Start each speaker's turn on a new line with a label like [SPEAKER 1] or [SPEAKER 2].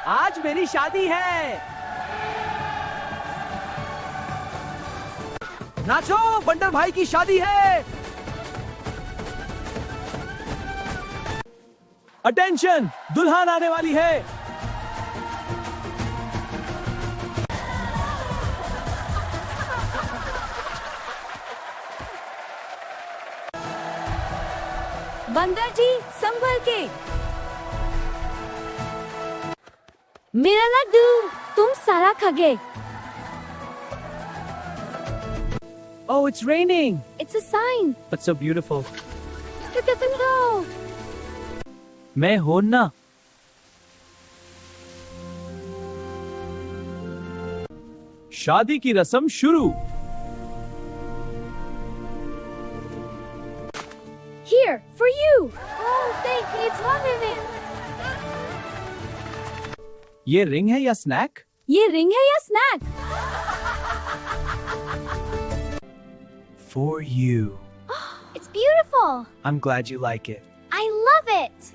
[SPEAKER 1] आज मेरी शादी है। नाचो, बंदर भाई की शादी है। अटेंशन, दुल्हन आने वाली है।
[SPEAKER 2] बंदर जी संभल के। मेरा लड्डू तुम सारा खा गए।
[SPEAKER 1] Oh, it's raining.
[SPEAKER 2] It's a sign.
[SPEAKER 1] That's so beautiful.
[SPEAKER 2] No.
[SPEAKER 1] मैं हूं ना। शादी की रस्म शुरू।
[SPEAKER 2] Here for you. Oh, thank you. It's wonderful.
[SPEAKER 1] ये रिंग है या स्नैक?
[SPEAKER 2] ये रिंग है या snack?
[SPEAKER 1] For you.
[SPEAKER 2] It's beautiful.
[SPEAKER 1] I'm glad you like it.
[SPEAKER 2] I love it.